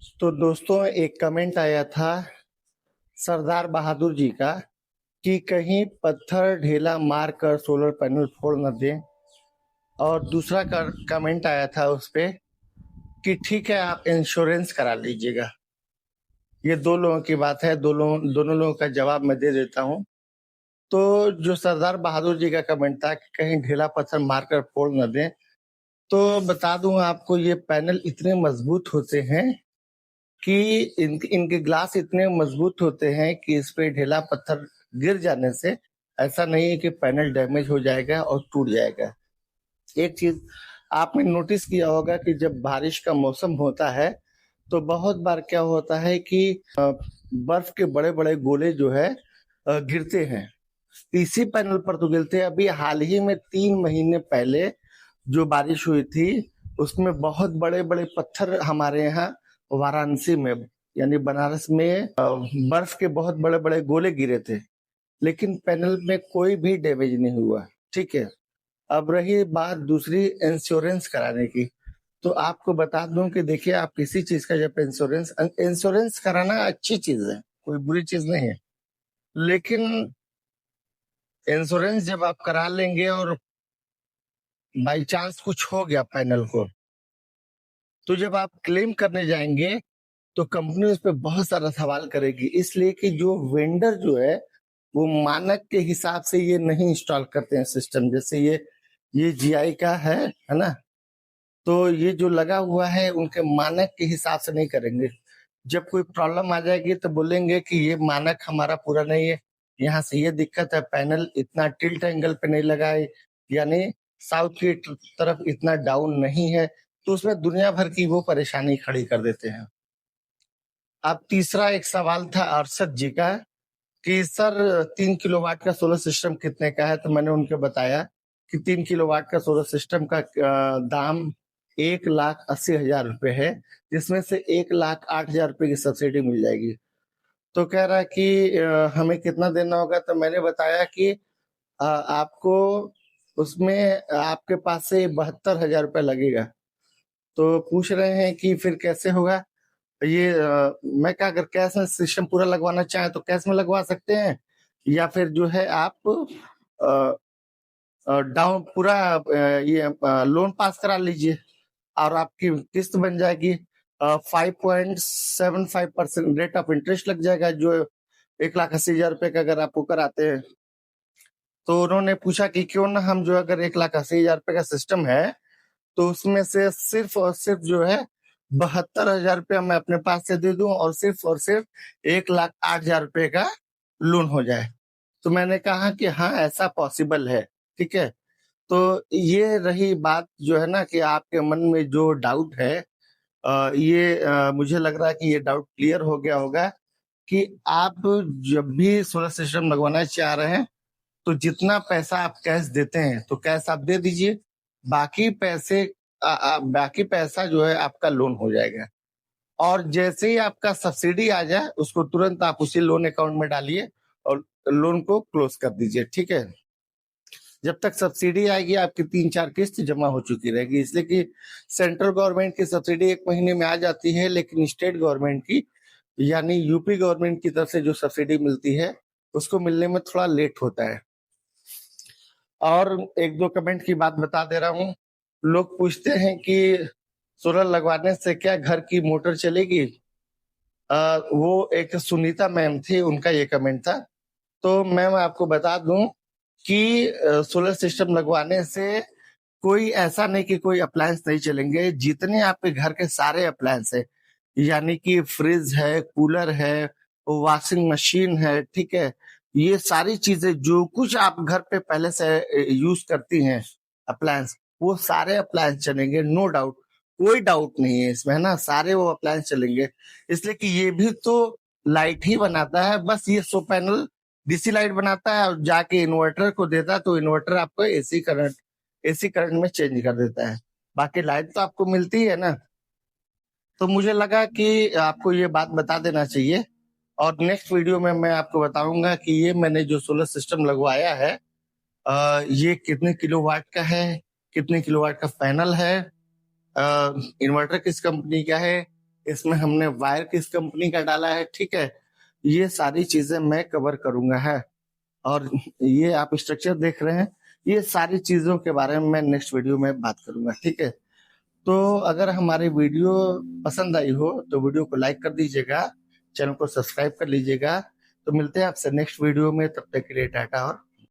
तो दोस्तों एक कमेंट आया था सरदार बहादुर जी का कि कहीं पत्थर ढेला मार कर सोलर पैनल फोड़ न दें। और दूसरा कमेंट आया था उस पे कि ठीक है आप इंश्योरेंस करा लीजिएगा। ये दो लोगों की बात है, दोनों लोगों का जवाब मैं दे देता हूँ। तो जो सरदार बहादुर जी का कमेंट था कि कहीं ढेला पत्थर मारकर फोड़ न दें, तो बता दूं आपको ये पैनल इतने मजबूत होते हैं कि इनके ग्लास इतने मजबूत होते हैं कि इस पे ढेला पत्थर गिर जाने से ऐसा नहीं है कि पैनल डैमेज हो जाएगा और टूट जाएगा। एक चीज आपने नोटिस किया होगा कि जब बारिश का मौसम होता है तो बहुत बार क्या होता है कि बर्फ के बड़े बड़े गोले जो है गिरते हैं। इसी पैनल पर तो गिरते हैं। अभी हाल ही में 3 महीने पहले जो बारिश हुई थी उसमें बहुत बड़े बड़े पत्थर हमारे यहाँ वाराणसी में यानी बनारस में बर्फ के बहुत बड़े बड़े गोले गिरे थे, लेकिन पैनल में कोई भी डैमेज नहीं हुआ। ठीक है, अब रही बात दूसरी इंश्योरेंस कराने की, तो आपको बता दूं कि देखिए आप किसी चीज का जब इंश्योरेंस कराना अच्छी चीज है, कोई बुरी चीज नहीं है, लेकिन इंश्योरेंस जब आप करा लेंगे और बाई चांस कुछ हो गया पैनल को, तो जब आप क्लेम करने जाएंगे तो कंपनी उस पर बहुत सारा सवाल करेगी, इसलिए कि जो वेंडर जो है वो मानक के हिसाब से ये नहीं इंस्टॉल करते हैं सिस्टम। जैसे ये जीआई का है ना, तो ये जो लगा हुआ है उनके मानक के हिसाब से नहीं करेंगे। जब कोई प्रॉब्लम आ जाएगी तो बोलेंगे कि ये मानक हमारा पूरा नहीं है, यहाँ से ये दिक्कत है, पैनल इतना टिल्ट एंगल पे नहीं लगा है, यानी साउथ की तरफ इतना डाउन नहीं है, तो उसमें दुनिया भर की वो परेशानी खड़ी कर देते हैं। अब तीसरा एक सवाल था अरशद जी का कि सर 3 किलोवाट का सोलर सिस्टम कितने का है, तो मैंने उनको बताया कि 3 किलोवाट का सोलर सिस्टम का दाम 1,80,000 रुपए है, जिसमें से 1,08,000 रुपए की सब्सिडी मिल जाएगी। तो कह रहा है कि हमें कितना देना होगा, तो मैंने बताया कि आपको उसमें आपके पास से 72,000 रुपये लगेगा। तो पूछ रहे हैं कि फिर कैसे होगा ये। मैं क्या, अगर कैश में सिस्टम पूरा लगवाना चाहें तो कैश में लगवा सकते हैं, या फिर जो है आप डाउन पूरा ये लोन पास करा लीजिए और आपकी किस्त बन जाएगी। 5.75% रेट ऑफ इंटरेस्ट लग जाएगा, जो 1,80,000 रुपये का अगर आपको कराते हैं। तो उन्होंने पूछा कि क्यों ना हम जो अगर 1,80,000 रुपये का सिस्टम है तो उसमें से सिर्फ और सिर्फ जो है 72,000 रुपया मैं अपने पास से दे दूं और सिर्फ 1,08,000 रुपये का लोन हो जाए। तो मैंने कहा कि हाँ ऐसा पॉसिबल है। ठीक है, तो ये रही बात जो है ना कि आपके मन में जो डाउट है, मुझे लग रहा है कि ये डाउट क्लियर हो गया होगा कि आप जब भी सोलर सिस्टम लगवाना चाह रहे हैं तो जितना पैसा आप कैश देते हैं तो कैश आप दे दीजिए, बाकी बाकी पैसा जो है आपका लोन हो जाएगा। और जैसे ही आपका सब्सिडी आ जाए उसको तुरंत आप उसी लोन अकाउंट में डालिए और लोन को क्लोज कर दीजिए। ठीक है, जब तक सब्सिडी आएगी आपकी 3-4 किस्त जमा हो चुकी रहेगी, इसलिए कि सेंट्रल गवर्नमेंट की सब्सिडी 1 महीने में आ जाती है, लेकिन स्टेट गवर्नमेंट की यानी यूपी गवर्नमेंट की तरफ से जो सब्सिडी मिलती है उसको मिलने में थोड़ा लेट होता है। और एक दो कमेंट की बात बता दे रहा हूँ। लोग पूछते हैं कि सोलर लगवाने से क्या घर की मोटर चलेगी। वो एक सुनीता मैम थी, उनका ये कमेंट था। तो मैम आपको बता दूं कि सोलर सिस्टम लगवाने से कोई ऐसा नहीं कि कोई अप्लायंस नहीं चलेंगे। जितने आपके घर के सारे अप्लायंस है, यानी कि फ्रिज है, कूलर है, वॉशिंग मशीन है, ठीक है, ये सारी चीजें जो कुछ आप घर पे पहले से यूज करती हैं अप्लायंस, वो सारे अप्लायंस चलेंगे, नो डाउट, कोई डाउट नहीं है इसमें, है ना, सारे वो अप्लायंस चलेंगे। इसलिए कि ये भी तो लाइट ही बनाता है, बस ये सो पैनल डीसी लाइट बनाता है और जाके इन्वर्टर को देता है, तो इन्वर्टर आपको एसी करंट में चेंज कर देता है, बाकी लाइट तो आपको मिलती है ना। तो मुझे लगा कि आपको ये बात बता देना चाहिए, और नेक्स्ट वीडियो में मैं आपको बताऊंगा कि ये मैंने जो सोलर सिस्टम लगवाया है ये कितने किलोवाट का है, कितने किलोवाट का पैनल है, इन्वर्टर किस कंपनी का है, इसमें हमने वायर किस कंपनी का डाला है, ठीक है, ये सारी चीजें मैं कवर करूंगा है। और ये आप स्ट्रक्चर देख रहे हैं, ये सारी चीजों के बारे में मैं नेक्स्ट वीडियो में बात करूंगा, ठीक है। तो अगर हमारी वीडियो पसंद आई हो तो वीडियो को लाइक कर दीजिएगा, चैनल को सब्सक्राइब कर लीजिएगा। तो मिलते हैं आपसे नेक्स्ट वीडियो में, तब तक के लिए टाटा और